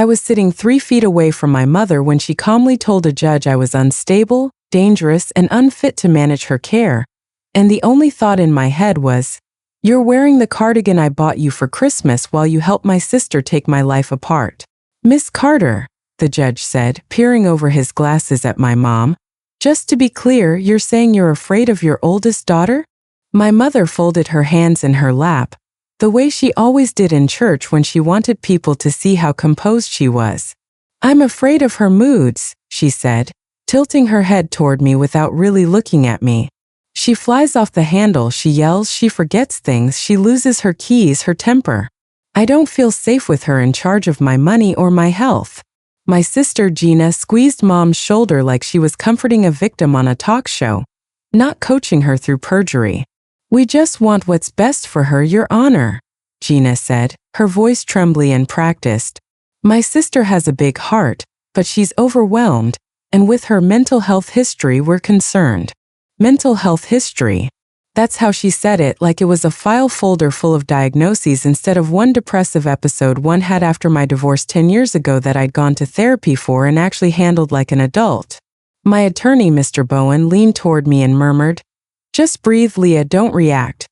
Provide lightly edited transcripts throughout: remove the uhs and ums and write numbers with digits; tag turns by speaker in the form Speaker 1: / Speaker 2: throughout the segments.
Speaker 1: I was sitting 3 feet away from my mother when she calmly told a judge I was unstable, dangerous, and unfit to manage her care. And the only thought in my head was, "You're wearing the cardigan I bought you for Christmas while you help my sister take my life apart." "Miss Carter," the judge said, peering over his glasses at my mom, "just to be clear, you're saying you're afraid of your oldest daughter?" My mother folded her hands in her lap, the way she always did in church when she wanted people to see how composed she was. "I'm afraid of her moods," she said, tilting her head toward me without really looking at me. "She flies off the handle, she yells, she forgets things, she loses her keys, her temper. I don't feel safe with her in charge of my money or my health." My sister Gina squeezed Mom's shoulder like she was comforting a victim on a talk show, not coaching her through perjury. "We just want what's best for her, Your Honor," Gina said, her voice trembly and practiced. "My sister has a big heart, but she's overwhelmed, and with her mental health history we're concerned." Mental health history. That's how she said it, like it was a file folder full of diagnoses instead of one depressive episode one had after my divorce 10 years ago that I'd gone to therapy for and actually handled like an adult. My attorney, Mr. Bowen, leaned toward me and murmured, "Just breathe, Leah, don't react."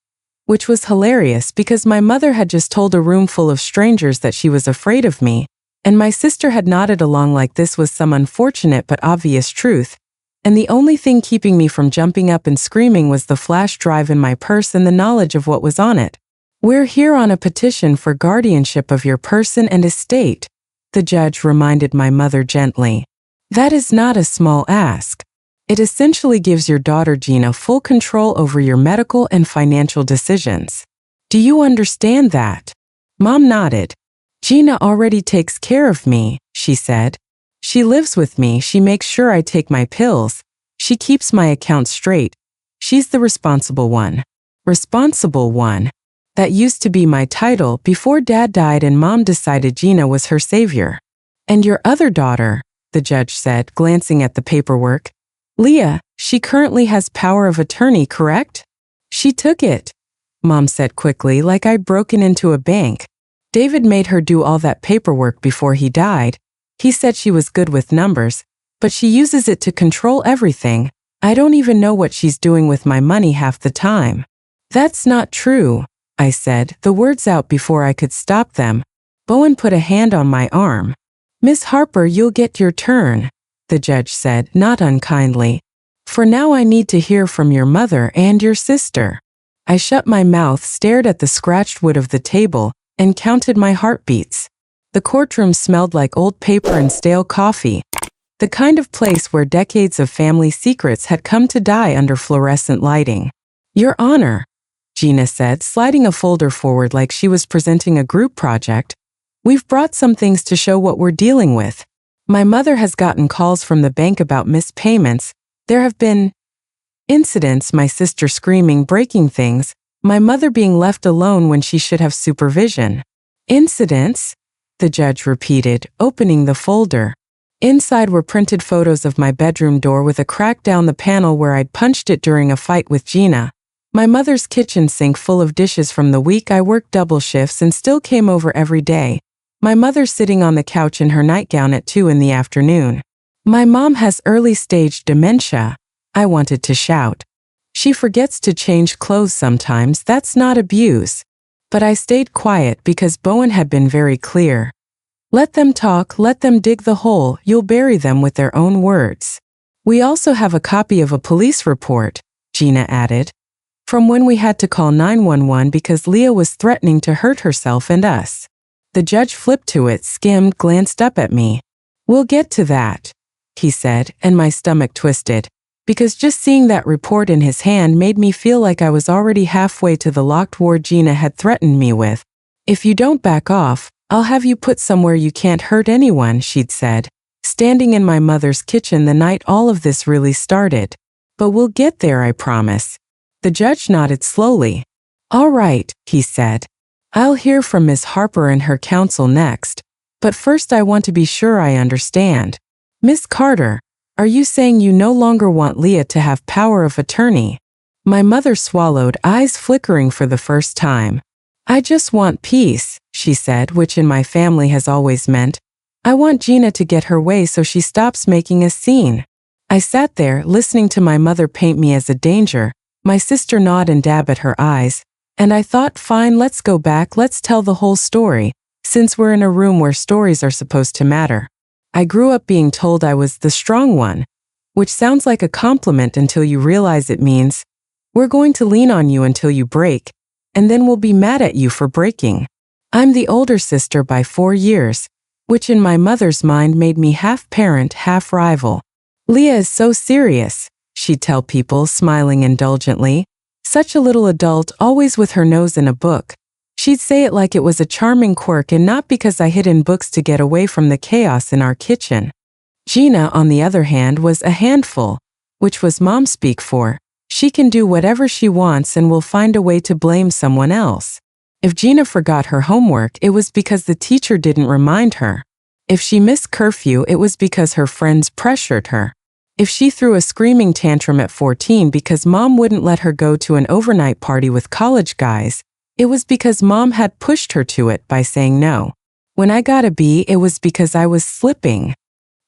Speaker 1: Which was hilarious because my mother had just told a room full of strangers that she was afraid of me, and my sister had nodded along like this was some unfortunate but obvious truth. And the only thing keeping me from jumping up and screaming was the flash drive in my purse and the knowledge of what was on it. "We're here on a petition for guardianship of your person and estate," the judge reminded my mother gently. "That is not a small ask. It essentially gives your daughter Gina full control over your medical and financial decisions. Do you understand that?" Mom nodded. "Gina already takes care of me," she said. "She lives with me, she makes sure I take my pills, she keeps my accounts straight. She's the responsible one." Responsible one. That used to be my title before Dad died and Mom decided Gina was her savior. "And your other daughter," the judge said, glancing at the paperwork. "Leah, she currently has power of attorney, correct?" "She took it," Mom said quickly, like I'd broken into a bank. "David made her do all that paperwork before he died. He said she was good with numbers, but she uses it to control everything. I don't even know what she's doing with my money half the time." "That's not true," I said, the words out before I could stop them. Bowen put a hand on my arm. "Miss Harper, you'll get your turn," the judge said, not unkindly. "For now I need to hear from your mother and your sister." I shut my mouth, stared at the scratched wood of the table, and counted my heartbeats. The courtroom smelled like old paper and stale coffee, the kind of place where decades of family secrets had come to die under fluorescent lighting. "Your Honor," Gina said, sliding a folder forward like she was presenting a group project, "we've brought some things to show what we're dealing with. My mother has gotten calls from the bank about missed payments. There have been incidents, my sister screaming, breaking things, my mother being left alone when she should have supervision." "Incidents?" the judge repeated, opening the folder. Inside were printed photos of my bedroom door with a crack down the panel where I'd punched it during a fight with Gina. My mother's kitchen sink full of dishes from the week I worked double shifts and still came over every day. My mother sitting on the couch in her nightgown at 2 in the afternoon. "My mom has early-stage dementia," I wanted to shout. "She forgets to change clothes sometimes, that's not abuse." But I stayed quiet because Bowen had been very clear. "Let them talk, let them dig the hole, you'll bury them with their own words." "We also have a copy of a police report," Gina added, "from when we had to call 911 because Leah was threatening to hurt herself and us." The judge flipped to it, skimmed, glanced up at me. "We'll get to that," he said, and my stomach twisted, because just seeing that report in his hand made me feel like I was already halfway to the locked ward Gina had threatened me with. "If you don't back off, I'll have you put somewhere you can't hurt anyone," she'd said, standing in my mother's kitchen the night all of this really started. "But we'll get there, I promise." The judge nodded slowly. "All right," he said. "I'll hear from Miss Harper and her counsel next, but first I want to be sure I understand. Miss Carter, are you saying you no longer want Leah to have power of attorney?" My mother swallowed, eyes flickering for the first time. "I just want peace," she said, which in my family has always meant, I want Gina to get her way so she stops making a scene. I sat there, listening to my mother paint me as a danger, my sister nod and dab at her eyes, and I thought, fine, let's go back, let's tell the whole story, since we're in a room where stories are supposed to matter. I grew up being told I was the strong one, which sounds like a compliment until you realize it means, we're going to lean on you until you break, and then we'll be mad at you for breaking. I'm the older sister by 4 years, which in my mother's mind made me half parent, half rival. Leah is so serious, she'd tell people, smiling indulgently. Such a little adult, always with her nose in a book. She'd say it like it was a charming quirk and not because I hid in books to get away from the chaos in our kitchen. Gina, on the other hand, was a handful, which was mom speak for, she can do whatever she wants and will find a way to blame someone else. If Gina forgot her homework, it was because the teacher didn't remind her. If she missed curfew, it was because her friends pressured her. If she threw a screaming tantrum at 14 because mom wouldn't let her go to an overnight party with college guys, it was because mom had pushed her to it by saying no. When I got a B, it was because I was slipping.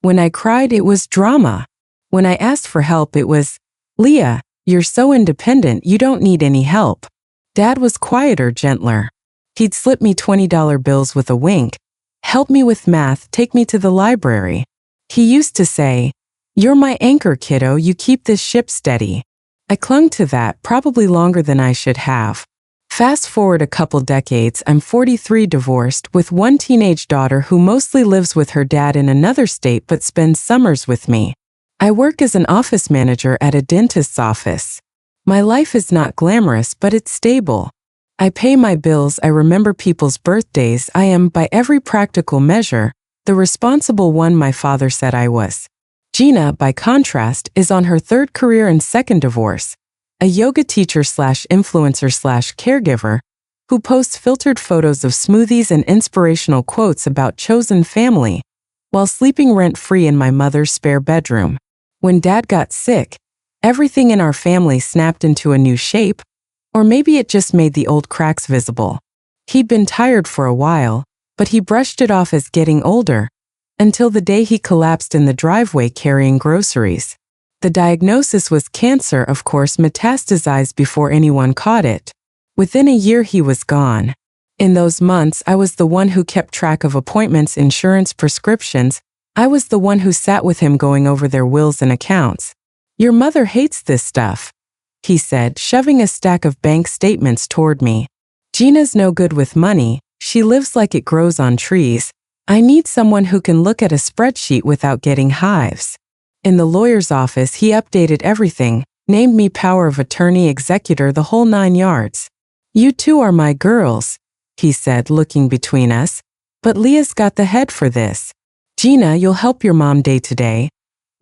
Speaker 1: When I cried, it was drama. When I asked for help, it was, Leah, you're so independent, you don't need any help. Dad was quieter, gentler. He'd slip me $20 bills with a wink. Help me with math, take me to the library. He used to say, you're my anchor, kiddo, you keep this ship steady. I clung to that, probably longer than I should have. Fast forward a couple decades, I'm 43, divorced, with one teenage daughter who mostly lives with her dad in another state but spends summers with me. I work as an office manager at a dentist's office. My life is not glamorous, but it's stable. I pay my bills, I remember people's birthdays, I am, by every practical measure, the responsible one my father said I was. Gina, by contrast, is on her 3rd career and 2nd divorce, a yoga teacher slash influencer slash caregiver who posts filtered photos of smoothies and inspirational quotes about chosen family while sleeping rent-free in my mother's spare bedroom. When Dad got sick, everything in our family snapped into a new shape, or maybe it just made the old cracks visible. He'd been tired for a while, but he brushed it off as getting older, until the day he collapsed in the driveway carrying groceries. The diagnosis was cancer, of course, metastasized before anyone caught it. Within a year he was gone. In those months, I was the one who kept track of appointments, insurance, prescriptions. I was the one who sat with him going over their wills and accounts. Your mother hates this stuff, he said, shoving a stack of bank statements toward me. Gina's no good with money, she lives like it grows on trees. I need someone who can look at a spreadsheet without getting hives. In the lawyer's office, he updated everything, named me power of attorney, executor, the whole 9 yards. You two are my girls, he said, looking between us, but Leah's got the head for this. Gina, you'll help your mom day to day.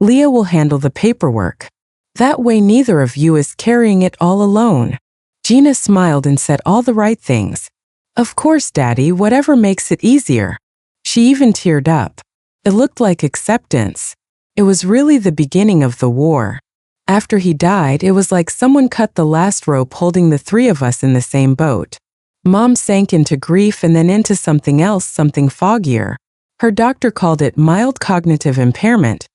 Speaker 1: Leah will handle the paperwork. That way neither of you is carrying it all alone. Gina smiled and said all the right things. Of course, Daddy, whatever makes it easier. She even teared up. It looked like acceptance. It was really the beginning of the war. After he died, it was like someone cut the last rope holding the 3 of us in the same boat. Mom sank into grief and then into something else, something foggier. Her doctor called it mild cognitive impairment,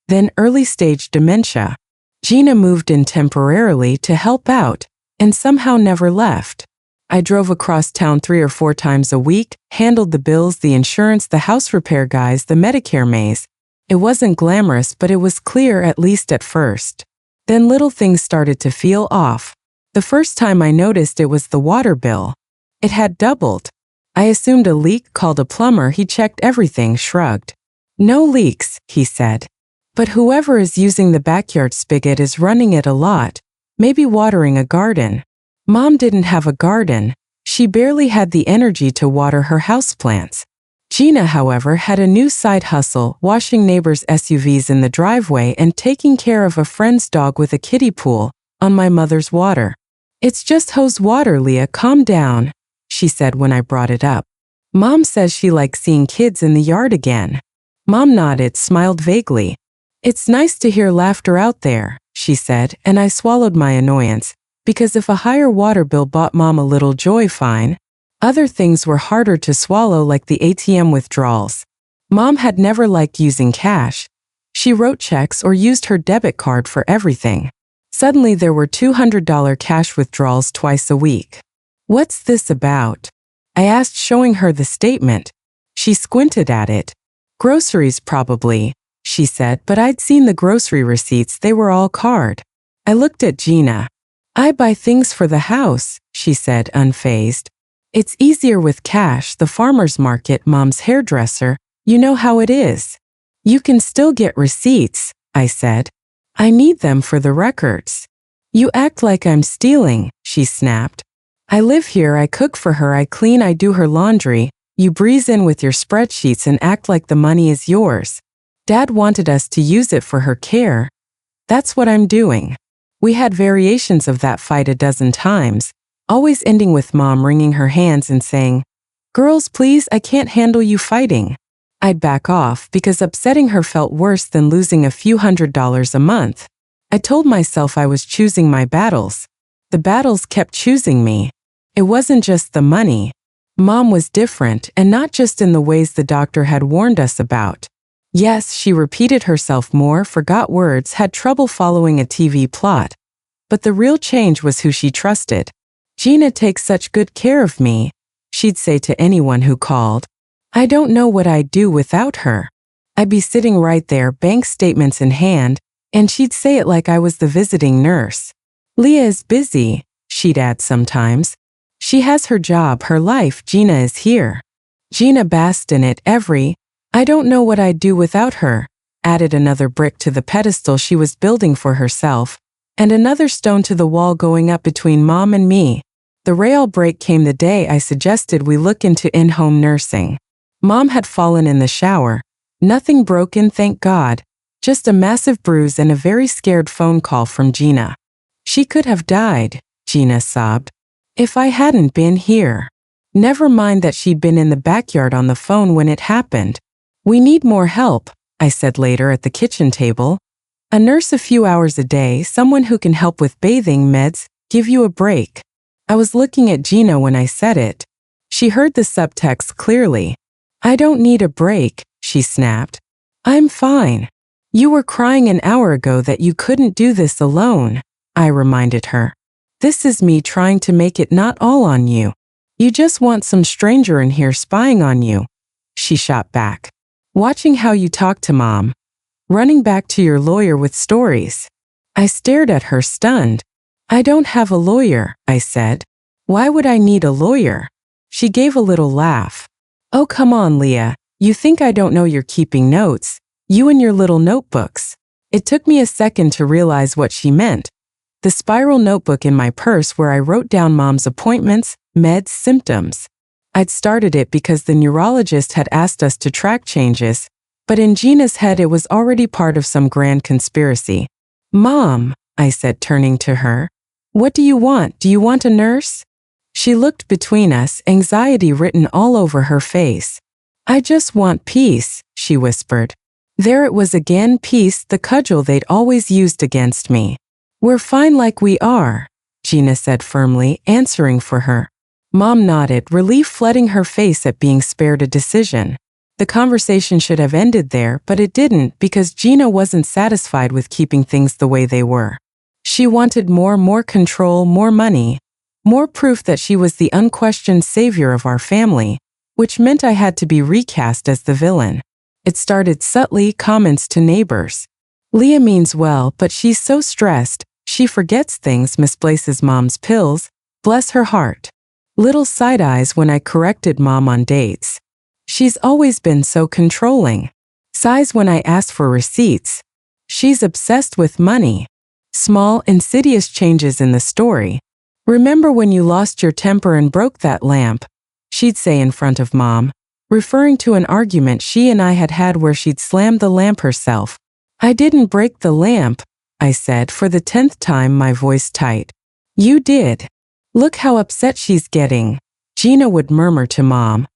Speaker 1: then early-stage dementia. Gina moved in temporarily to help out, and somehow never left. I drove across town 3 or 4 times a week, handled the bills, the insurance, the house repair guys, the Medicare maze. It wasn't glamorous, but it was clear, at least at first. Then little things started to feel off. The first time I noticed it was the water bill. It had doubled. I assumed a leak, called a plumber, he checked everything, shrugged. No leaks, he said. But whoever is using the backyard spigot is running it a lot, maybe watering a garden. Mom didn't have a garden. She barely had the energy to water her houseplants. Gina, however, had a new side hustle, washing neighbors' SUVs in the driveway and taking care of a friend's dog with a kiddie pool on my mother's water. It's just hose water, Leah, calm down, she said when I brought it up. Mom says she likes seeing kids in the yard again. Mom nodded, smiled vaguely. It's nice to hear laughter out there, she said, and I swallowed my annoyance, because if a higher water bill bought Mom a little joy, fine. Other things were harder to swallow, like the ATM withdrawals. Mom had never liked using cash. She wrote checks or used her debit card for everything. Suddenly there were $200 cash withdrawals twice a week. What's this about? I asked, showing her the statement. She squinted at it. Groceries probably, she said, but I'd seen the grocery receipts, they were all card. I looked at Gina. I buy things for the house, she said, unfazed. It's easier with cash, the farmer's market, Mom's hairdresser, you know how it is. You can still get receipts, I said. I need them for the records. You act like I'm stealing, she snapped. I live here, I cook for her, I clean, I do her laundry. You breeze in with your spreadsheets and act like the money is yours. Dad wanted us to use it for her care. That's what I'm doing. We had variations of that fight a dozen times, always ending with Mom wringing her hands and saying, "Girls, please, I can't handle you fighting." I'd back off because upsetting her felt worse than losing a few $100s a month. I told myself I was choosing my battles. The battles kept choosing me. It wasn't just the money. Mom was different, and not just in the ways the doctor had warned us about. Yes, she repeated herself more, forgot words, had trouble following a TV plot. But the real change was who she trusted. Gina takes such good care of me, she'd say to anyone who called. I don't know what I'd do without her. I'd be sitting right there, bank statements in hand, and she'd say it like I was the visiting nurse. Leah is busy, she'd add sometimes. She has her job, her life, Gina is here. Gina basked in it I don't know what I'd do without her, added another brick to the pedestal she was building for herself, and another stone to the wall going up between Mom and me. The real break came the day I suggested we look into in-home nursing. Mom had fallen in the shower. Nothing broken, thank God, just a massive bruise and a very scared phone call from Gina. She could have died, Gina sobbed, if I hadn't been here. Never mind that she'd been in the backyard on the phone when it happened. We need more help, I said later at the kitchen table. A nurse a few hours a day, someone who can help with bathing, meds, give you a break. I was looking at Gina when I said it. She heard the subtext clearly. I don't need a break, she snapped. I'm fine. You were crying an hour ago that you couldn't do this alone, I reminded her. This is me trying to make it not all on you. You just want some stranger in here spying on you. She shot back. Watching how you talk to Mom. Running back to your lawyer with stories. I stared at her, stunned. I don't have a lawyer, I said. Why would I need a lawyer? She gave a little laugh. Oh, come on, Leah. You think I don't know you're keeping notes? You and your little notebooks. It took me a second to realize what she meant. The spiral notebook in my purse where I wrote down Mom's appointments, meds, symptoms. I'd started it because the neurologist had asked us to track changes, but in Gina's head it was already part of some grand conspiracy. Mom, I said, turning to her. What do you want? Do you want a nurse? She looked between us, anxiety written all over her face. I just want peace, she whispered. There it was again, peace, the cudgel they'd always used against me. We're fine like we are, Gina said firmly, answering for her. Mom nodded, relief flooding her face at being spared a decision. The conversation should have ended there, but it didn't because Gina wasn't satisfied with keeping things the way they were. She wanted more control, more money, more proof that she was the unquestioned savior of our family, which meant I had to be recast as the villain. It started subtly, comments to neighbors. Leah means well, but she's so stressed, she forgets things, misplaces Mom's pills, bless her heart. Little side eyes when I corrected Mom on dates. She's always been so controlling. Sighs when I ask for receipts. She's obsessed with money. Small, insidious changes in the story. Remember when you lost your temper and broke that lamp? She'd say in front of Mom, referring to an argument she and I had had where she'd slammed the lamp herself. I didn't break the lamp, I said for the 10th time, my voice tight. You did. Look how upset she's getting, Gina would murmur to Mom.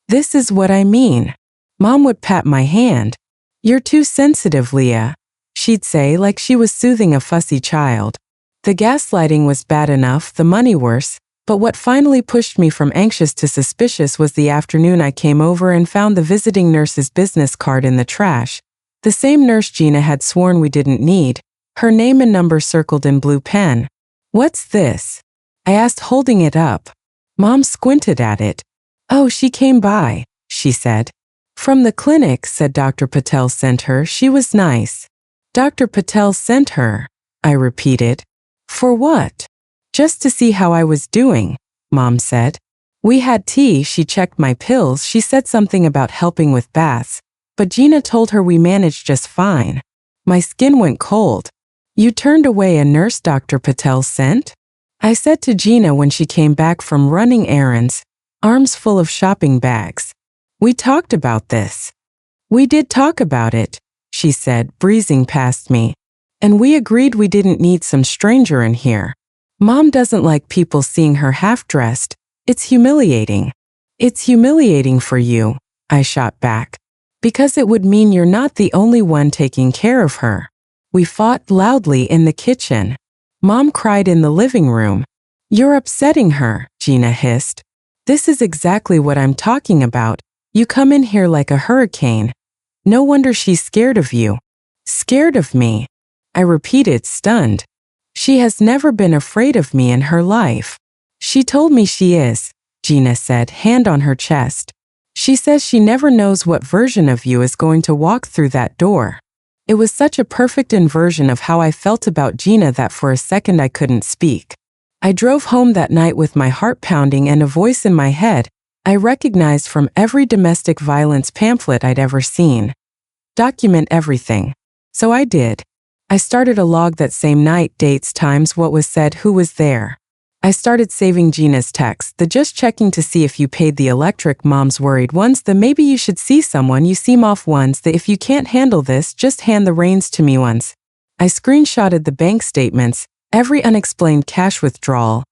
Speaker 1: This is what I mean. Mom would pat my hand. You're too sensitive, Leah, she'd say like she was soothing a fussy child. The gaslighting was bad enough, the money worse. But what finally pushed me from anxious to suspicious was the afternoon I came over and found the visiting nurse's business card in the trash, the same nurse Gina had sworn we didn't need, her name and number circled in blue pen. "What's this?" I asked, holding it up. Mom squinted at it. "Oh, she came by," she said. "From the clinic," said Dr. Patel sent her. "She was nice." "Dr. Patel sent her," I repeated. "For what?" "Just to see how I was doing," Mom said. "We had tea, she checked my pills, she said something about helping with baths, but Gina told her we managed just fine." My skin went cold. "You turned away a nurse Dr. Patel sent?" I said to Gina when she came back from running errands, arms full of shopping bags. "We talked about this." "We did talk about it," she said, breezing past me. "And we agreed we didn't need some stranger in here. Mom doesn't like people seeing her half-dressed. It's humiliating." "It's humiliating for you," I shot back. "Because it would mean you're not the only one taking care of her." We fought loudly in the kitchen. Mom cried in the living room. "You're upsetting her," Gina hissed. "This is exactly what I'm talking about. You come in here like a hurricane. No wonder she's scared of you." "Scared of me?" I repeated, stunned. "She has never been afraid of me in her life." "She told me she is," Gina said, hand on her chest. "She says she never knows what version of you is going to walk through that door." It was such a perfect inversion of how I felt about Gina that for a second I couldn't speak. I drove home that night with my heart pounding and a voice in my head I recognized from every domestic violence pamphlet I'd ever seen. Document everything. So I did. I started a log that same night, dates, times, what was said, who was there. I started saving Gina's texts, the just checking to see if you paid the electric, Mom's worried ones, the maybe you should see someone, you seem off ones, the if you can't handle this, just hand the reins to me ones. I screenshotted the bank statements, every unexplained cash withdrawal,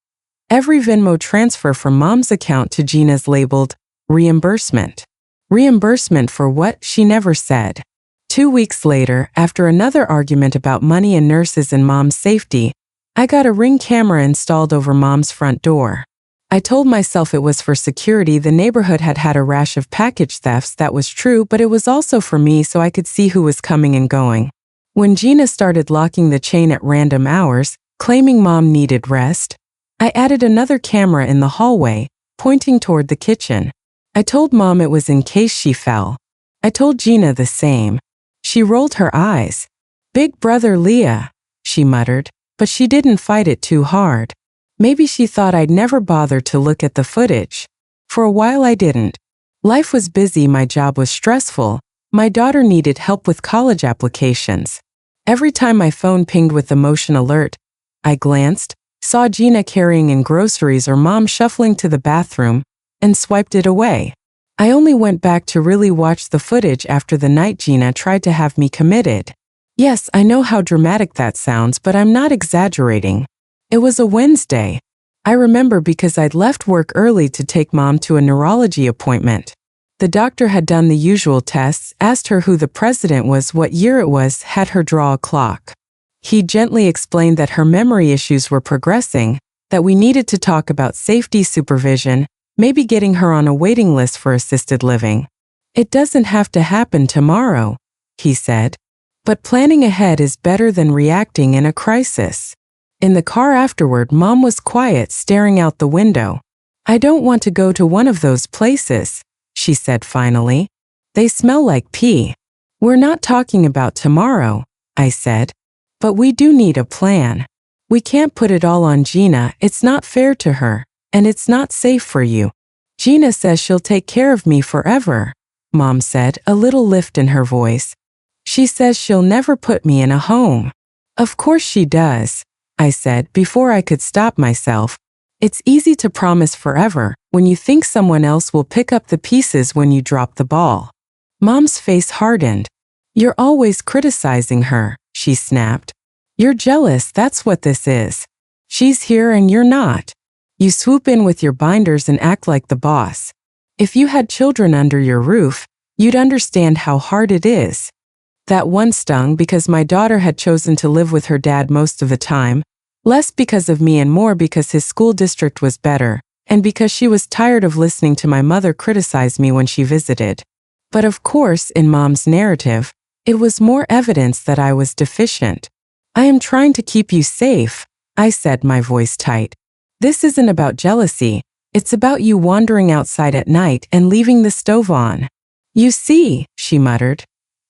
Speaker 1: every Venmo transfer from Mom's account to Gina's labeled reimbursement. Reimbursement for what, she never said. 2 weeks later, after another argument about money and nurses and Mom's safety, I got a Ring camera installed over Mom's front door. I told myself it was for security. The neighborhood had had a rash of package thefts, that was true, but it was also for me so I could see who was coming and going. When Gina started locking the chain at random hours, claiming Mom needed rest, I added another camera in the hallway, pointing toward the kitchen. I told Mom it was in case she fell. I told Gina the same. She rolled her eyes. "Big brother Leah," she muttered, but she didn't fight it too hard. Maybe she thought I'd never bother to look at the footage. For a while I didn't. Life was busy, my job was stressful, my daughter needed help with college applications. Every time my phone pinged with the motion alert, I glanced, saw Gina carrying in groceries or Mom shuffling to the bathroom, and swiped it away. I only went back to really watch the footage after the night Gina tried to have me committed. Yes, I know how dramatic that sounds, but I'm not exaggerating. It was a Wednesday. I remember because I'd left work early to take Mom to a neurology appointment. The doctor had done the usual tests, asked her who the president was, what year it was, had her draw a clock. He gently explained that her memory issues were progressing, that we needed to talk about safety supervision, maybe getting her on a waiting list for assisted living. "It doesn't have to happen tomorrow," he said. "But planning ahead is better than reacting in a crisis." In the car afterward, Mom was quiet, staring out the window. "I don't want to go to one of those places," she said finally. "They smell like pee." "We're not talking about tomorrow," I said. "But we do need a plan. We can't put it all on Gina, it's not fair to her, and it's not safe for you." "Gina says she'll take care of me forever," Mom said, a little lift in her voice. "She says she'll never put me in a home." "Of course she does," I said before I could stop myself. "It's easy to promise forever when you think someone else will pick up the pieces when you drop the ball." Mom's face hardened. "You're always criticizing her," she snapped. "You're jealous, that's what this is. She's here and you're not. You swoop in with your binders and act like the boss. If you had children under your roof, you'd understand how hard it is." That one stung because my daughter had chosen to live with her dad most of the time, Less because of me and more because his school district was better, and because she was tired of listening to my mother criticize me when she visited. But of course, in Mom's narrative, it was more evidence that I was deficient. I am trying to keep you safe, I said, my voice tight. This isn't about jealousy, it's about you wandering outside at night and leaving the stove on. You see, she muttered,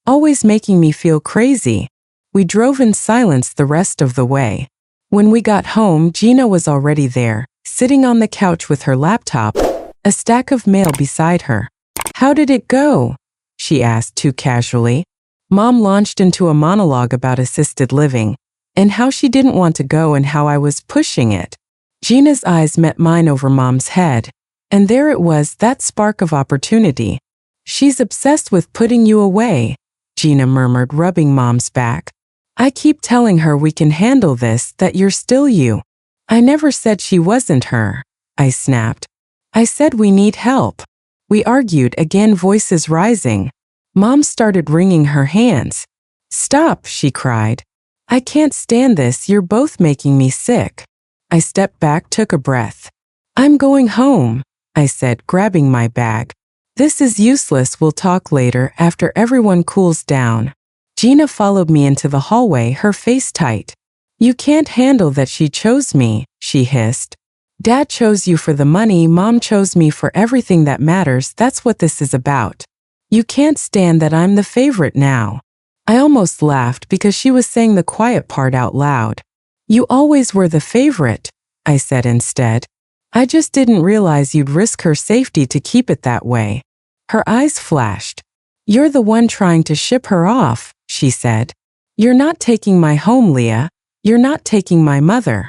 Speaker 1: always making me feel crazy. We drove in silence the rest of the way. When we got home, Gina was already there, sitting on the couch with her laptop, a stack of mail beside her. How did it go? She asked too casually. Mom launched into a monologue about assisted living, and how she didn't want to go and how I was pushing it. Gina's eyes met mine over Mom's head, and there it was, that spark of opportunity. She's obsessed with putting you away, Gina murmured, rubbing Mom's back. I keep telling her we can handle this, that you're still you. I never said she wasn't her, I snapped. I said we need help. We argued again, voices rising. Mom started wringing her hands. Stop, she cried. I can't stand this, you're both making me sick. I stepped back, took a breath. I'm going home, I said, grabbing my bag. This is useless, we'll talk later after everyone cools down. Gina followed me into the hallway, her face tight. You can't handle that she chose me, she hissed. Dad chose you for the money, Mom chose me for everything that matters, that's what this is about. You can't stand that I'm the favorite now. I almost laughed because she was saying the quiet part out loud. You always were the favorite, I said instead. I just didn't realize you'd risk her safety to keep it that way. Her eyes flashed. You're the one trying to ship her off, she said. You're not taking my home, Leah. You're not taking my mother.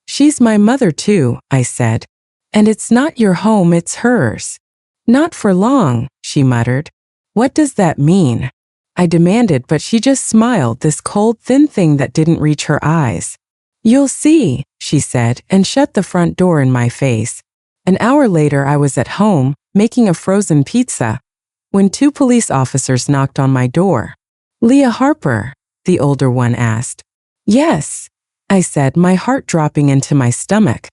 Speaker 1: She's my mother too, I said. And it's not your home, it's hers. Not for long, she muttered. What does that mean? I demanded, but she just smiled, this cold, thin thing that didn't reach her eyes. You'll see, she said, and shut the front door in my face. An hour later, I was at home, making a frozen pizza, when 2 police officers knocked on my door. Leah Harper, the older one asked. Yes, I said, my heart dropping into my stomach.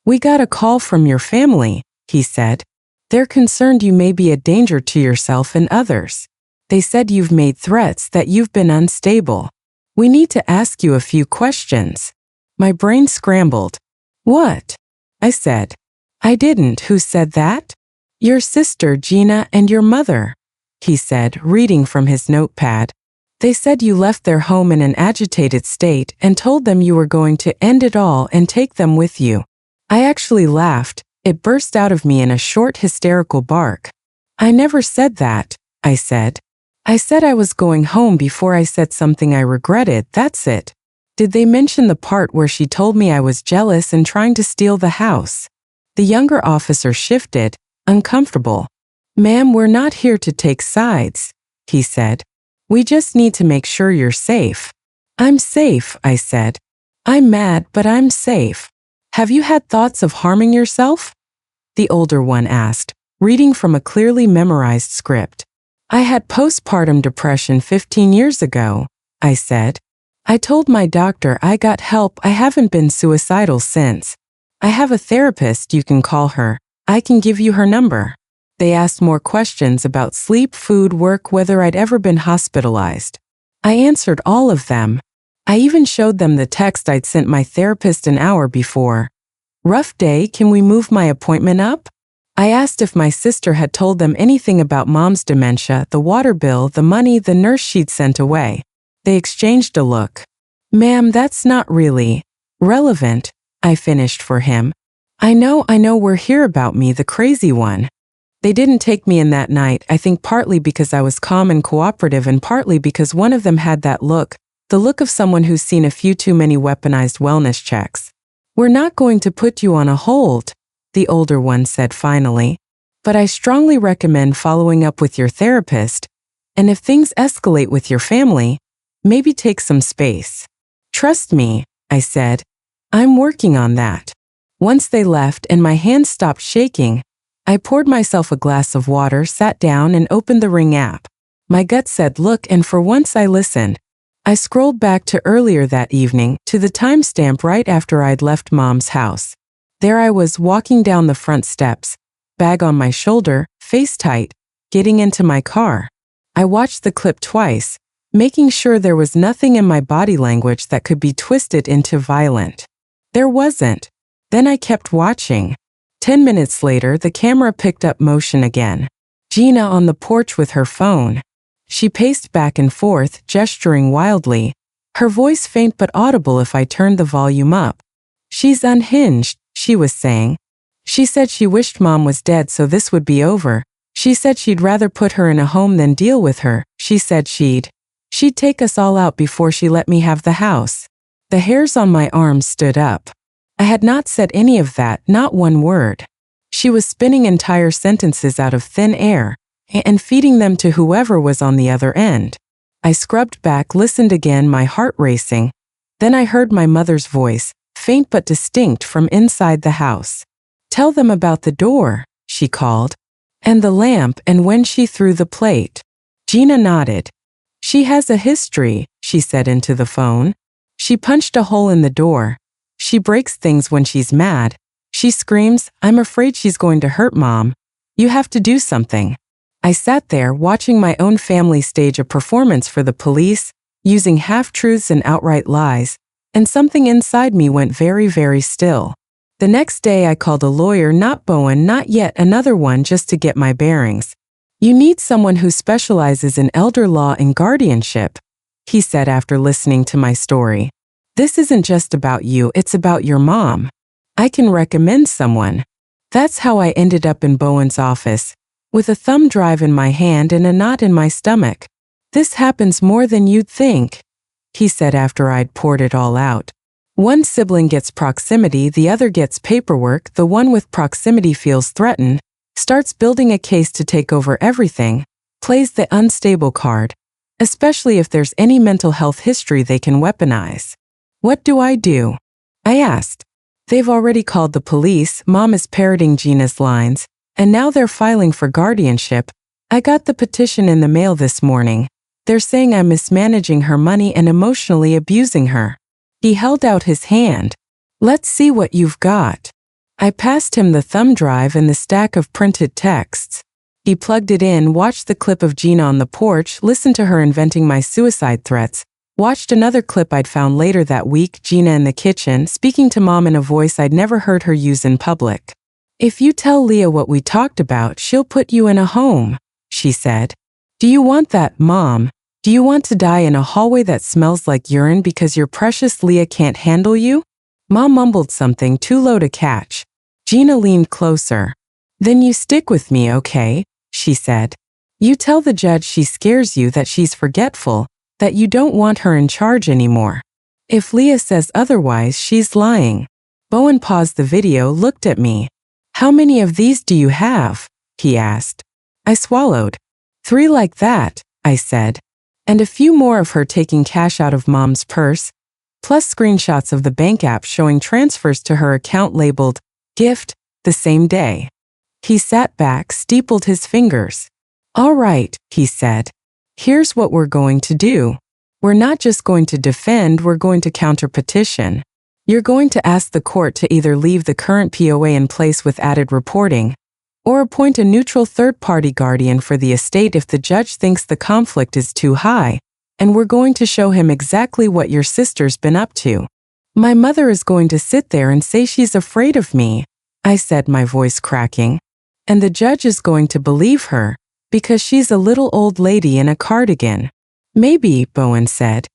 Speaker 1: We got a call from your family, he said. They're concerned you may be a danger to yourself and others. They said you've made threats, that you've been unstable. We need to ask you a few questions. My brain scrambled. What? I said. I didn't. Who said that? Your sister, Gina, and your mother, he said, reading from his notepad. They said you left their home in an agitated state and told them you were going to end it all and take them with you. I actually laughed. It burst out of me in a short, hysterical bark. I never said that, I said. I said I was going home before I said something I regretted, that's it. Did they mention the part where she told me I was jealous and trying to steal the house? The younger officer shifted, uncomfortable. Ma'am, we're not here to take sides, he said. We just need to make sure you're safe. I'm safe, I said. I'm mad, but I'm safe. Have you had thoughts of harming yourself? The older one asked, reading from a clearly memorized script. I had postpartum depression 15 years ago, I said. I told my doctor I got help. I haven't been suicidal since. I have a therapist, you can call her. I can give you her number. They asked more questions about sleep, food, work, whether I'd ever been hospitalized. I answered all of them. I even showed them the text I'd sent my therapist an hour before. Rough day, can we move my appointment up? I asked if my sister had told them anything about Mom's dementia, the water bill, the money, the nurse she'd sent away. They exchanged a look. Ma'am, that's not really relevant, I finished for him. I know we're here about me, the crazy one. They didn't take me in that night, I think partly because I was calm and cooperative and partly because one of them had that look, the look of someone who's seen a few too many weaponized wellness checks. We're not going to put you on a hold, the older one said finally, but I strongly recommend following up with your therapist, and if things escalate with your family, maybe take some space. Trust me, I said. I'm working on that. Once they left and my hands stopped shaking, I poured myself a glass of water, sat down, and opened the Ring app. My gut said look, and for once I listened. I scrolled back to earlier that evening, to the timestamp right after I'd left Mom's house. There I was, walking down the front steps, bag on my shoulder, face tight, getting into my car. I watched the clip twice, making sure there was nothing in my body language that could be twisted into violent. There wasn't. Then I kept watching. 10 minutes later, the camera picked up motion again. Gina on the porch with her phone. She paced back and forth, gesturing wildly, her voice faint but audible if I turned the volume up. "She's unhinged," she was saying. "She said she wished Mom was dead so this would be over. She said she'd rather put her in a home than deal with her. She said she'd take us all out before she let me have the house." The hairs on my arms stood up. I had not said any of that, not one word. She was spinning entire sentences out of thin air and feeding them to whoever was on the other end. I scrubbed back, listened again, my heart racing. Then I heard my mother's voice, faint but distinct from inside the house. "Tell them about the door," she called. "And the lamp, and when she threw the plate." Gina nodded. "She has a history," she said into the phone. "She punched a hole in the door. She breaks things when she's mad. She screams, 'I'm afraid she's going to hurt Mom. You have to do something.'" I sat there watching my own family stage a performance for the police, using half-truths and outright lies, and something inside me went very, very still. The next day I called a lawyer, not Bowen, not yet another one, just to get my bearings. "You need someone who specializes in elder law and guardianship," he said after listening to my story. "This isn't just about you, it's about your mom. I can recommend someone." That's how I ended up in Bowen's office, with a thumb drive in my hand and a knot in my stomach. "This happens more than you'd think," he said after I'd poured it all out. "One sibling gets proximity, the other gets paperwork, the one with proximity feels threatened, starts building a case to take over everything, plays the unstable card, especially if there's any mental health history they can weaponize. What do?" I asked. "They've already called the police," Mom is parroting Gina's lines, "and now they're filing for guardianship. I got the petition in the mail this morning. They're saying I'm mismanaging her money and emotionally abusing her." He held out his hand. "Let's see what you've got." I passed him the thumb drive and the stack of printed texts. He plugged it in, watched the clip of Gina on the porch, listened to her inventing my suicide threats, watched another clip I'd found later that week, Gina in the kitchen, speaking to Mom in a voice I'd never heard her use in public. "If you tell Leah what we talked about, she'll put you in a home," she said. "Do you want that, Mom? Do you want to die in a hallway that smells like urine because your precious Leah can't handle you?" Mom mumbled something too low to catch. Gina leaned closer. "Then you stick with me, okay?" she said. "You tell the judge she scares you, that she's forgetful, that you don't want her in charge anymore. If Leah says otherwise, she's lying." Bowen paused the video, looked at me. "How many of these do you have?" he asked. I swallowed. "3 like that," I said. "And a few more of her taking cash out of Mom's purse, plus screenshots of the bank app showing transfers to her account labeled gift the same day." He sat back, steepled his fingers. "All right," he said. "Here's what we're going to do. We're not just going to defend, we're going to counterpetition. You're going to ask the court to either leave the current POA in place with added reporting, or appoint a neutral third-party guardian for the estate if the judge thinks the conflict is too high, and we're going to show him exactly what your sister's been up to. My mother is going to sit there and say she's afraid of me," I said, my voice cracking. "And the judge is going to believe her, because she's a little old lady in a cardigan." "Maybe," Bowen said.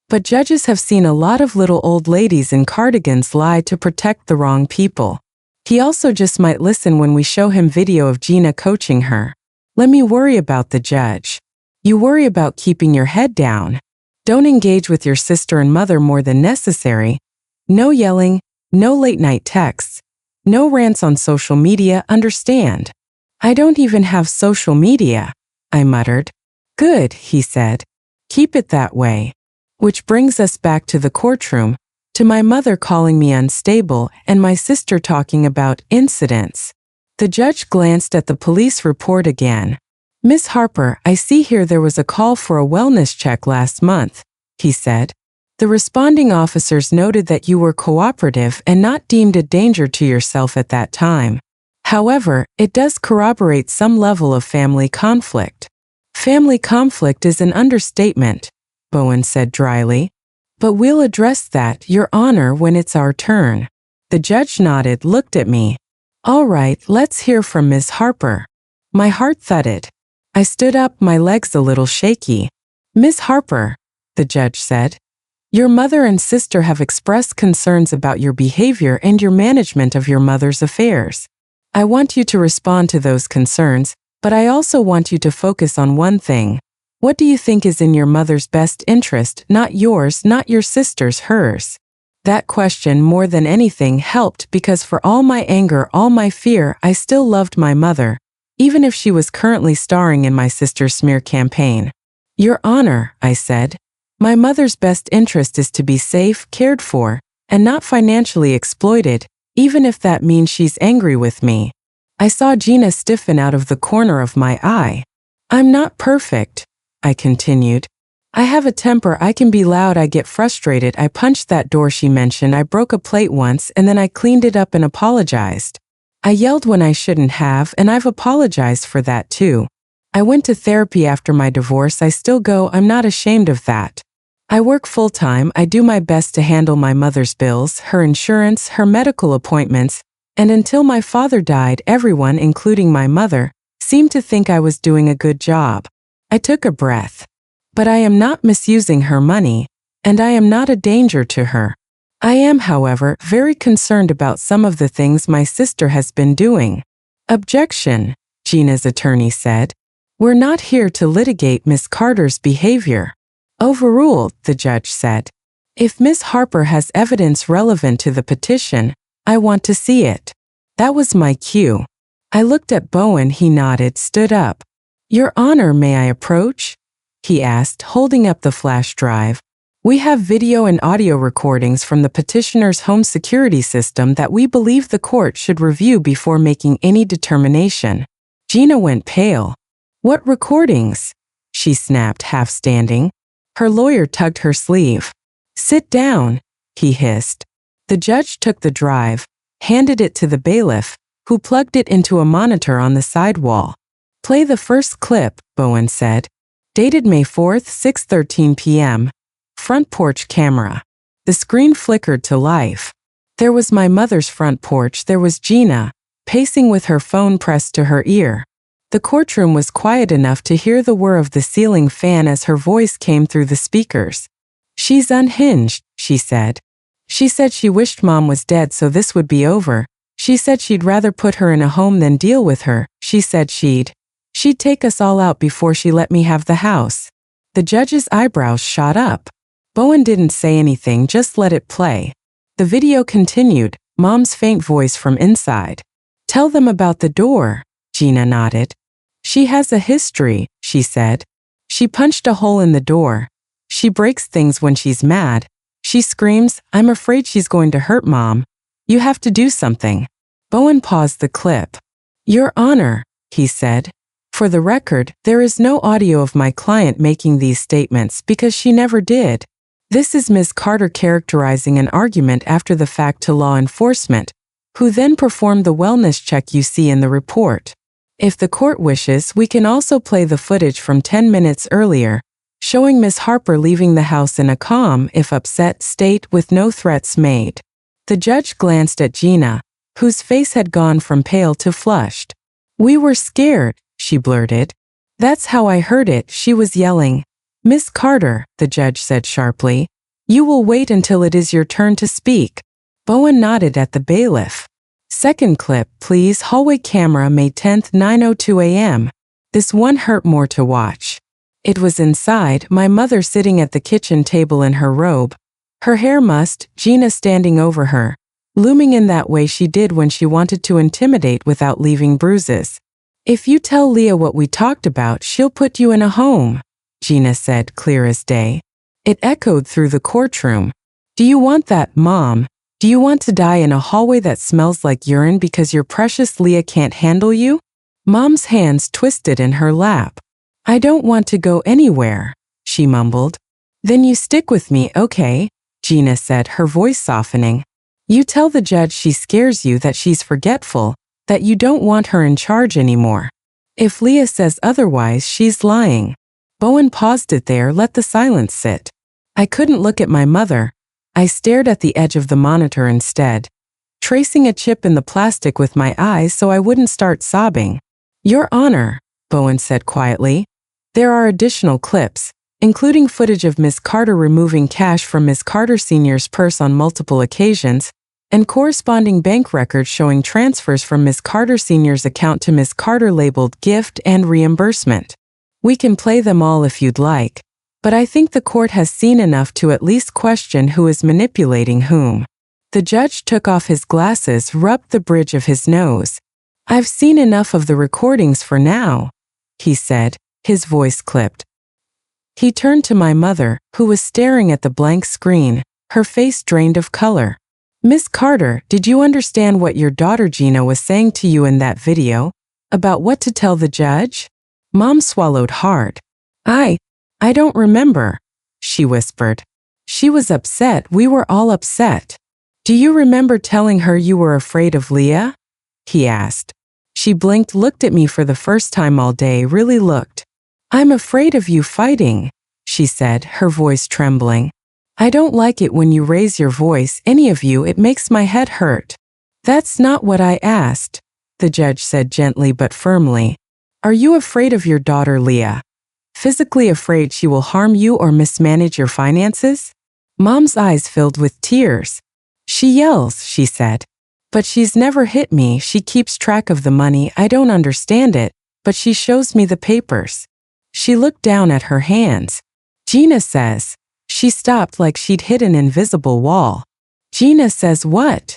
Speaker 1: "But judges have seen a lot of little old ladies in cardigans lie to protect the wrong people. He also just might listen when we show him video of Gina coaching her. Let me worry about the judge. You worry about keeping your head down. Don't engage with your sister and mother more than necessary. No yelling, no late-night texts, no rants on social media, understand?" "I don't even have social media," I muttered. "Good," he said. "Keep it that way." Which brings us back to the courtroom, to my mother calling me unstable and my sister talking about incidents. The judge glanced at the police report again. "Miss Harper, I see here there was a call for a wellness check last month," he said. The responding officers noted that you were cooperative and not deemed a danger to yourself at that time. However, it does corroborate some level of family conflict. Family conflict is an understatement, Bowen said dryly. But we'll address that, Your Honor, when it's our turn. The judge nodded, looked at me. All right, let's hear from Ms. Harper. My heart thudded. I stood up, my legs a little shaky. Ms. Harper, the judge said, your mother and sister have expressed concerns about your behavior and your management of your mother's affairs. I want you to respond to those concerns, but I also want you to focus on one thing. What do you think is in your mother's best interest, not yours, not your sister's, hers? That question, more than anything, helped because for all my anger, all my fear, I still loved my mother, even if she was currently starring in my sister's smear campaign. Your Honor, I said, my mother's best interest is to be safe, cared for, and not financially exploited, even if that means she's angry with me. I saw Gina stiffen out of the corner of my eye. I'm not perfect, I continued. I have a temper, I can be loud, I get frustrated, I punched that door she mentioned, I broke a plate once and then I cleaned it up and apologized. I yelled when I shouldn't have, and I've apologized for that too. I went to therapy after my divorce, I still go, I'm not ashamed of that. I work full-time, I do my best to handle my mother's bills, her insurance, her medical appointments, and until my father died, everyone, including my mother, seemed to think I was doing a good job. I took a breath. But I am not misusing her money, and I am not a danger to her. I am, however, very concerned about some of the things my sister has been doing. Objection, Gina's attorney said. We're not here to litigate Miss Carter's behavior. Overruled, the judge said. If Miss Harper has evidence relevant to the petition, I want to see it. That was my cue. I looked at Bowen, he nodded, stood up. Your Honor, may I approach? He asked, holding up the flash drive. We have video and audio recordings from the petitioner's home security system that we believe the court should review before making any determination. Gina went pale. What recordings? She snapped, half standing. Her lawyer tugged her sleeve. Sit down, he hissed. The judge took the drive, handed it to the bailiff, who plugged it into a monitor on the side wall. Play the first clip, Bowen said. Dated May 4th, 6:13 p.m. Front porch camera. The screen flickered to life. There was my mother's front porch, there was Gina, pacing with her phone pressed to her ear. The courtroom was quiet enough to hear the whir of the ceiling fan as her voice came through the speakers. She's unhinged, she said. She said she wished Mom was dead so this would be over. She said she'd rather put her in a home than deal with her. She said she'd take us all out before she let me have the house. The judge's eyebrows shot up. Bowen didn't say anything, just let it play. The video continued, Mom's faint voice from inside. Tell them about the door, Gina nodded. She has a history, she said. She punched a hole in the door. She breaks things when she's mad. She screams, I'm afraid she's going to hurt Mom. You have to do something. Bowen paused the clip. Your Honor, he said. For the record, there is no audio of my client making these statements because she never did. This is Ms. Carter characterizing an argument after the fact to law enforcement, who then performed the wellness check you see in the report. If the court wishes, we can also play the footage from 10 minutes earlier, showing Ms. Harper leaving the house in a calm, if upset, state with no threats made. The judge glanced at Gina, whose face had gone from pale to flushed. We were scared, she blurted. That's how I heard it, she was yelling. Miss Carter, the judge said sharply, you will wait until it is your turn to speak. Bowen nodded at the bailiff. Second clip, please. Hallway camera, May 10th, 9:02 a.m. This one hurt more to watch. It was inside, my mother sitting at the kitchen table in her robe. Her hair mussed, Gina standing over her, looming in that way she did when she wanted to intimidate without leaving bruises. If you tell Leah what we talked about, she'll put you in a home, Gina said, clear as day. It echoed through the courtroom. Do you want that, Mom? Do you want to die in a hallway that smells like urine because your precious Leah can't handle you? Mom's hands twisted in her lap. I don't want to go anywhere, she mumbled. Then you stick with me, okay? Gina said, her voice softening. You tell the judge she scares you, that she's forgetful, that you don't want her in charge anymore. If Leah says otherwise, she's lying. Bowen paused it there, let the silence sit. I couldn't look at my mother. I stared at the edge of the monitor instead, tracing a chip in the plastic with my eyes so I wouldn't start sobbing. Your Honor, Bowen said quietly, there are additional clips, including footage of Ms. Carter removing cash from Ms. Carter Sr.'s purse on multiple occasions, and corresponding bank records showing transfers from Ms. Carter Sr.'s account to Ms. Carter labeled gift and reimbursement. We can play them all if you'd like, but I think the court has seen enough to at least question who is manipulating whom. The judge took off his glasses, rubbed the bridge of his nose. I've seen enough of the recordings for now, he said, his voice clipped. He turned to my mother, who was staring at the blank screen, her face drained of color. Miss Carter, did you understand what your daughter Gina was saying to you in that video? About what to tell the judge? Mom swallowed hard. I don't remember, she whispered. She was upset, we were all upset. Do you remember telling her you were afraid of Leah? He asked. She blinked, looked at me for the first time all day, really looked. I'm afraid of you fighting, she said, her voice trembling. I don't like it when you raise your voice, any of you, it makes my head hurt. That's not what I asked, the judge said gently but firmly. Are you afraid of your daughter Leah? Physically afraid she will harm you or mismanage your finances? Mom's eyes filled with tears. She yells, she said. But she's never hit me, she keeps track of the money, I don't understand it, but she shows me the papers. She looked down at her hands. Gina says. She stopped like she'd hit an invisible wall. Gina says what?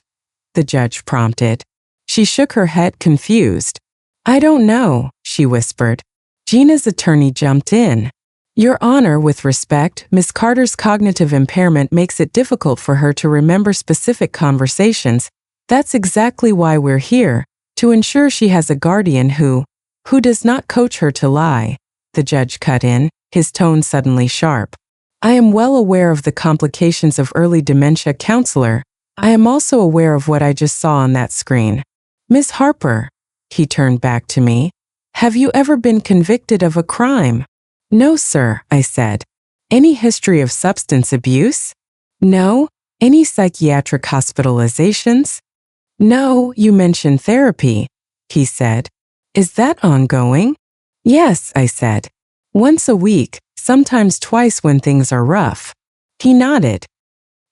Speaker 1: The judge prompted. She shook her head, confused. I don't know, she whispered. Gina's attorney jumped in. Your Honor, with respect, Miss Carter's cognitive impairment makes it difficult for her to remember specific conversations. That's exactly why we're here, to ensure she has a guardian who does not coach her to lie. The judge cut in, his tone suddenly sharp. I am well aware of the complications of early dementia, counselor. I am also aware of what I just saw on that screen. Miss Harper, he turned back to me. Have you ever been convicted of a crime? No, sir, I said. Any history of substance abuse? No. Any psychiatric hospitalizations? No. You mentioned therapy, he said. Is that ongoing? Yes, I said. Once a week, sometimes twice when things are rough. He nodded.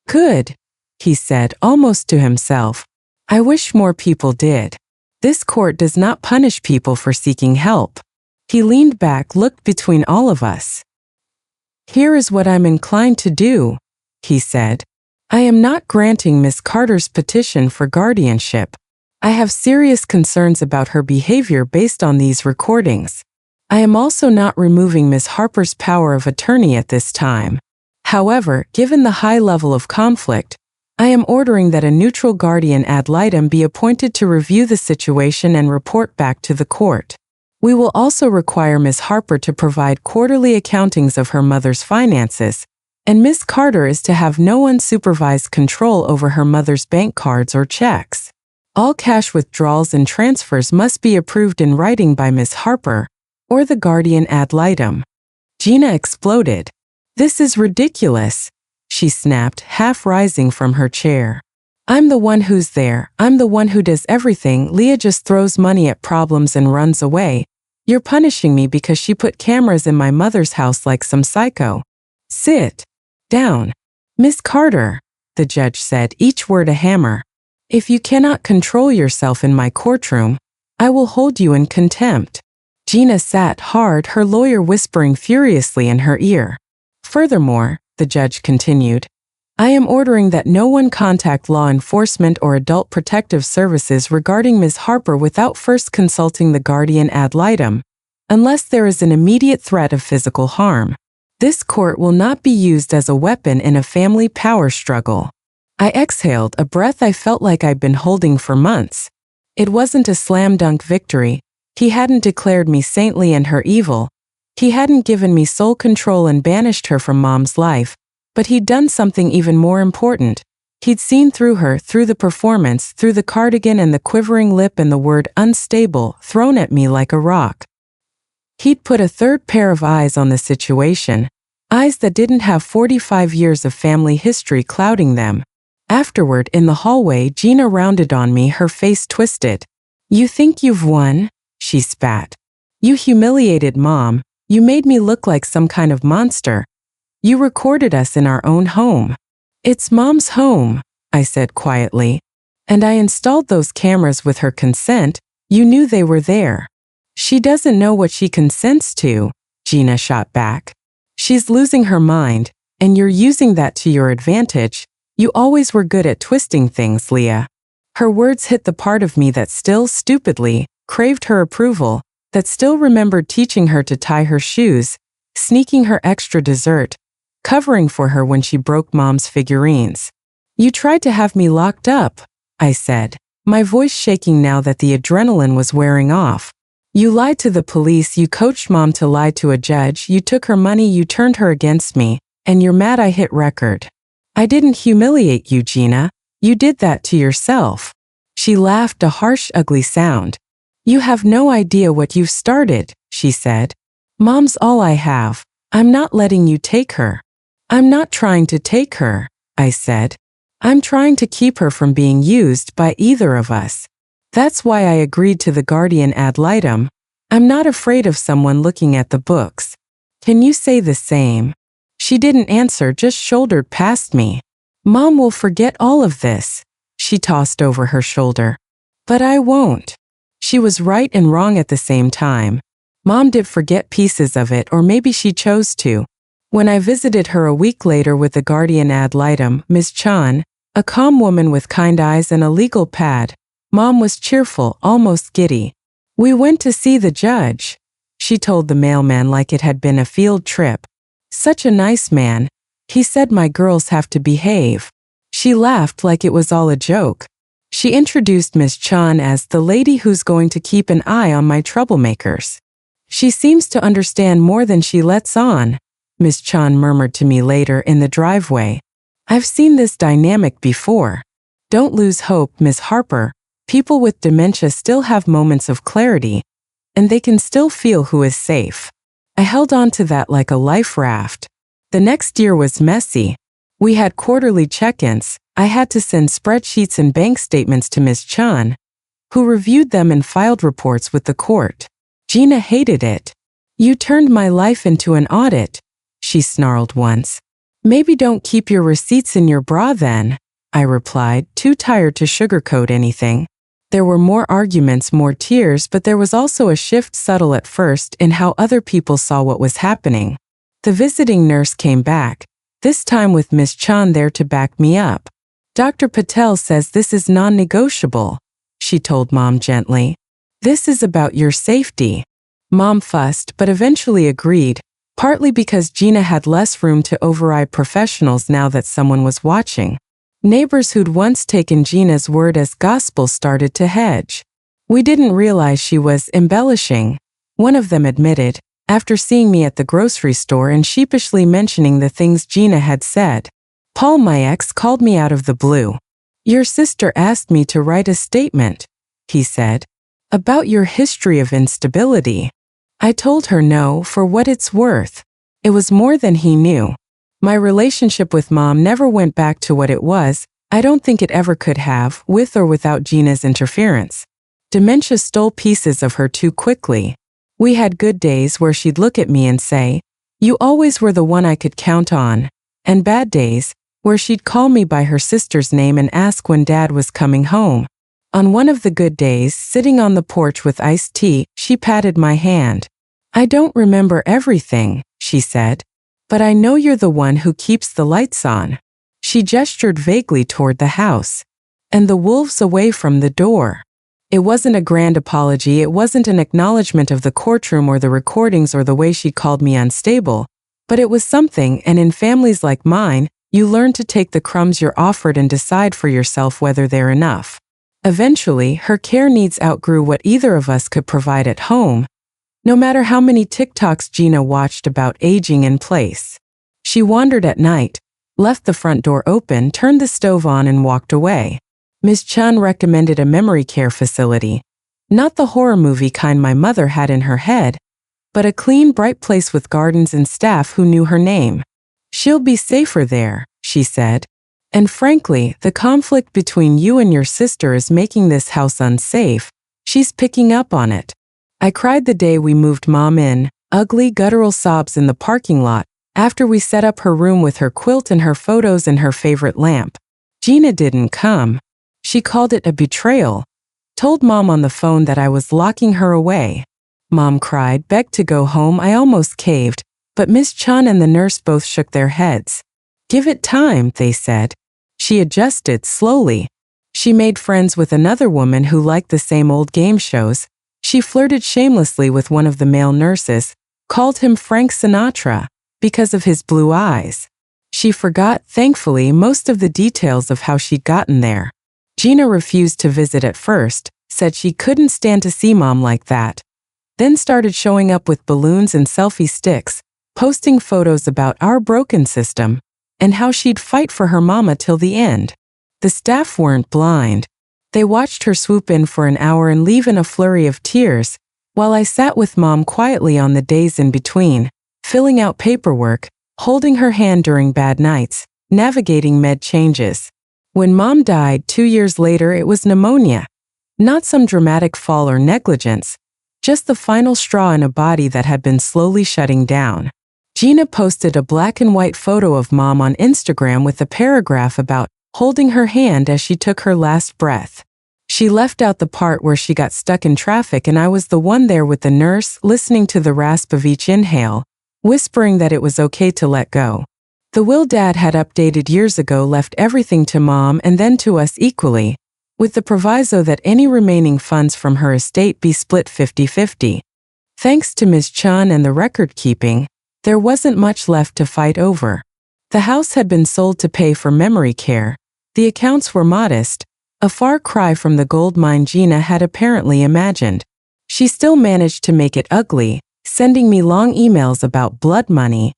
Speaker 1: Good, he said, almost to himself. I wish more people did. This court does not punish people for seeking help. He leaned back, looked between all of us. Here is what I'm inclined to do, he said. I am not granting Miss Carter's petition for guardianship. I have serious concerns about her behavior based on these recordings. I am also not removing Ms. Harper's power of attorney at this time. However, given the high level of conflict, I am ordering that a neutral guardian ad litem be appointed to review the situation and report back to the court. We will also require Ms. Harper to provide quarterly accountings of her mother's finances, and Ms. Carter is to have no unsupervised control over her mother's bank cards or checks. All cash withdrawals and transfers must be approved in writing by Ms. Harper, or the guardian ad litem. Gina exploded. This is ridiculous, she snapped, half rising from her chair. I'm the one who's there, I'm the one who does everything. Leah just throws money at problems and runs away. You're punishing me because she put cameras in my mother's house like some psycho. Sit down. Miss Carter, the judge said, each word a hammer. If you cannot control yourself in my courtroom, I will hold you in contempt. Gina sat hard, her lawyer whispering furiously in her ear. Furthermore, the judge continued, I am ordering that no one contact law enforcement or adult protective services regarding Ms. Harper without first consulting the guardian ad litem, unless there is an immediate threat of physical harm. This court will not be used as a weapon in a family power struggle. I exhaled, a breath I felt like I'd been holding for months. It wasn't a slam dunk victory. He hadn't declared me saintly and her evil, He hadn't given me sole control and banished her from Mom's life, but he'd done something even more important. He'd seen through her, through the performance, through the cardigan and the quivering lip and the word unstable thrown at me like a rock. He'd put a third pair of eyes on the situation, eyes that didn't have 45 years of family history clouding them. Afterward, in the hallway, Gina rounded on me, her face twisted. "You think you've won?" she spat. "You humiliated Mom. You made me look like some kind of monster. You recorded us in our own home." "It's Mom's home," I said quietly. "And I installed those cameras with her consent. You knew they were there." "She doesn't know what she consents to," Gina shot back. "She's losing her mind, and you're using that to your advantage. You always were good at twisting things, Leah." Her words hit the part of me that still, stupidly, craved her approval, that still remembered teaching her to tie her shoes, sneaking her extra dessert, covering for her when she broke Mom's figurines. "You tried to have me locked up," I said, my voice shaking now that the adrenaline was wearing off. "You lied to the police, you coached Mom to lie to a judge, you took her money, you turned her against me, and you're mad I hit record." "I didn't humiliate you, Gina. You did that to yourself." She laughed, a harsh, ugly sound. "You have no idea what you've started," she said. "Mom's all I have. I'm not letting you take her." "I'm not trying to take her," I said. "I'm trying to keep her from being used by either of us. That's why I agreed to the guardian ad litem. I'm not afraid of someone looking at the books. Can you say the same?" She didn't answer, just shouldered past me. "Mom will forget all of this," she tossed over her shoulder. "But I won't." She was right and wrong at the same time. Mom did forget pieces of it, or maybe she chose to. When I visited her a week later with the guardian ad litem, Ms. Chan, a calm woman with kind eyes and a legal pad, Mom was cheerful, almost giddy. "We went to see the judge," she told the mailman like it had been a field trip. "Such a nice man. He said my girls have to behave." She laughed like it was all a joke. She introduced Ms. Chan as the lady who's going to keep an eye on my troublemakers. "She seems to understand more than she lets on," Ms. Chan murmured to me later in the driveway. "I've seen this dynamic before. Don't lose hope, Ms. Harper. People with dementia still have moments of clarity, and they can still feel who is safe." I held on to that like a life raft. The next year was messy. We had quarterly check-ins. I had to send spreadsheets and bank statements to Ms. Chan, who reviewed them and filed reports with the court. Gina hated it. "You turned my life into an audit," she snarled once. "Maybe don't keep your receipts in your bra then," I replied, too tired to sugarcoat anything. There were more arguments, more tears, but there was also a shift, subtle at first, in how other people saw what was happening. The visiting nurse came back, this time with Ms. Chan there to back me up. "Dr. Patel says this is non-negotiable," she told Mom gently. "This is about your safety." Mom fussed, but eventually agreed, partly because Gina had less room to override professionals now that someone was watching. Neighbors who'd once taken Gina's word as gospel started to hedge. "We didn't realize she was embellishing," one of them admitted, after seeing me at the grocery store and sheepishly mentioning the things Gina had said. "Paul, my ex, called me out of the blue. 'Your sister asked me to write a statement,' he said, 'about your history of instability.' I told her no, for what it's worth. It was more than he knew. My relationship with Mom never went back to what it was. I don't think it ever could have, with or without Gina's interference. Dementia stole pieces of her too quickly. We had good days where she'd look at me and say, 'You always were the one I could count on,' and bad days, where she'd call me by her sister's name and ask when Dad was coming home. On one of the good days, sitting on the porch with iced tea, she patted my hand. 'I don't remember everything,' she said, 'but I know you're the one who keeps the lights on.' She gestured vaguely toward the house. 'And the wolves away from the door.' It wasn't a grand apology, it wasn't an acknowledgement of the courtroom or the recordings or the way she called me unstable, but it was something, and in families like mine, you learn to take the crumbs you're offered and decide for yourself whether they're enough. Eventually, her care needs outgrew what either of us could provide at home. No matter how many TikToks Gina watched about aging in place. She wandered at night, left the front door open, turned the stove on and walked away. Ms. Chun recommended a memory care facility. Not the horror movie kind my mother had in her head, but a clean, bright place with gardens and staff who knew her name. She'll be safer there, she said. And frankly, the conflict between you and your sister is making this house unsafe. She's picking up on it. I cried the day we moved Mom in, ugly, guttural sobs in the parking lot, after we set up her room with her quilt and her photos and her favorite lamp. Gina didn't come. She called it a betrayal. Told Mom on the phone that I was locking her away. Mom cried, begged to go home. I almost caved, but Miss Chun and the nurse both shook their heads. Give it time, they said. She adjusted slowly. She made friends with another woman who liked the same old game shows. She flirted shamelessly with one of the male nurses, called him Frank Sinatra, because of his blue eyes. She forgot, thankfully, most of the details of how she'd gotten there. Gina refused to visit at first, said she couldn't stand to see Mom like that. Then started showing up with balloons and selfie sticks, posting photos about our broken system, and how she'd fight for her mama till the end. The staff weren't blind. They watched her swoop in for an hour and leave in a flurry of tears, while I sat with Mom quietly on the days in between, filling out paperwork, holding her hand during bad nights, navigating med changes. When Mom died 2 years later, it was pneumonia. Not some dramatic fall or negligence, just the final straw in a body that had been slowly shutting down. Gina posted a black and white photo of Mom on Instagram with a paragraph about holding her hand as she took her last breath. She left out the part where she got stuck in traffic, and I was the one there with the nurse, listening to the rasp of each inhale, whispering that it was okay to let go. The will Dad had updated years ago left everything to Mom and then to us equally, with the proviso that any remaining funds from her estate be split 50-50. Thanks to Ms. Chun and the record keeping, there wasn't much left to fight over. The house had been sold to pay for memory care. The accounts were modest, a far cry from the gold mine Gina had apparently imagined. She still managed to make it ugly, sending me long emails about blood money.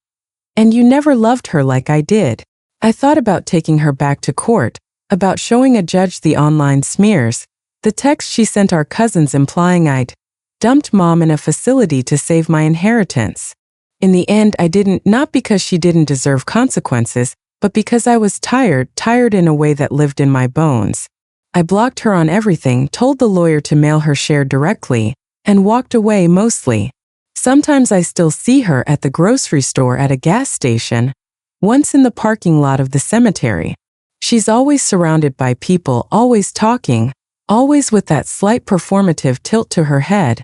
Speaker 1: And you never loved her like I did. I thought about taking her back to court, about showing a judge the online smears, the text she sent our cousins implying I'd dumped Mom in a facility to save my inheritance. In the end, I didn't, not because she didn't deserve consequences, but because I was tired in a way that lived in my bones. I blocked her on everything, told the lawyer to mail her share directly, and walked away mostly. Sometimes I still see her at the grocery store, at a gas station, once in the parking lot of the cemetery. She's always surrounded by people, always talking, always with that slight performative tilt to her head,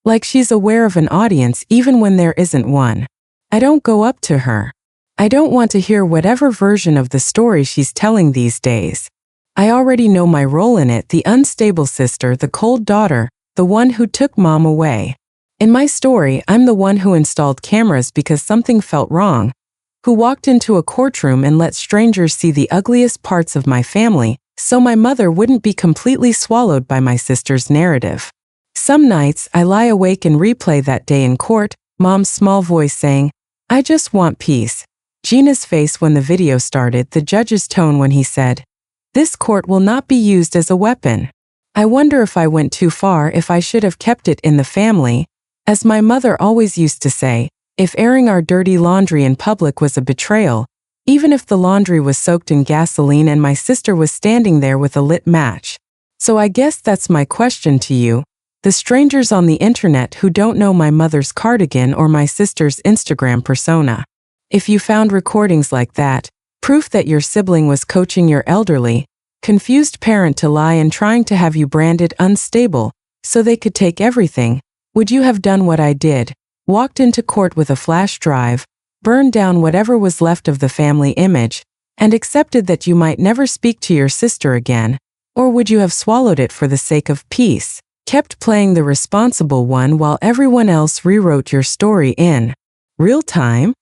Speaker 1: like she's aware of an audience even when there isn't one. I don't go up to her. I don't want to hear whatever version of the story she's telling these days. I already know my role in it: the unstable sister, the cold daughter, the one who took Mom away. In my story, I'm the one who installed cameras because something felt wrong, who walked into a courtroom and let strangers see the ugliest parts of my family, so my mother wouldn't be completely swallowed by my sister's narrative. Some nights, I lie awake and replay that day in court, Mom's small voice saying, "I just want peace." Gina's face when the video started, the judge's tone when he said, "This court will not be used as a weapon." I wonder if I went too far, if I should have kept it in the family. As my mother always used to say, if airing our dirty laundry in public was a betrayal, even if the laundry was soaked in gasoline and my sister was standing there with a lit match. So I guess that's my question to you, the strangers on the internet who don't know my mother's cardigan or my sister's Instagram persona. If you found recordings like that, proof that your sibling was coaching your elderly, confused parent to lie and trying to have you branded unstable so they could take everything, would you have done what I did, walked into court with a flash drive, burned down whatever was left of the family image, and accepted that you might never speak to your sister again? Or would you have swallowed it for the sake of peace, kept playing the responsible one while everyone else rewrote your story in real time?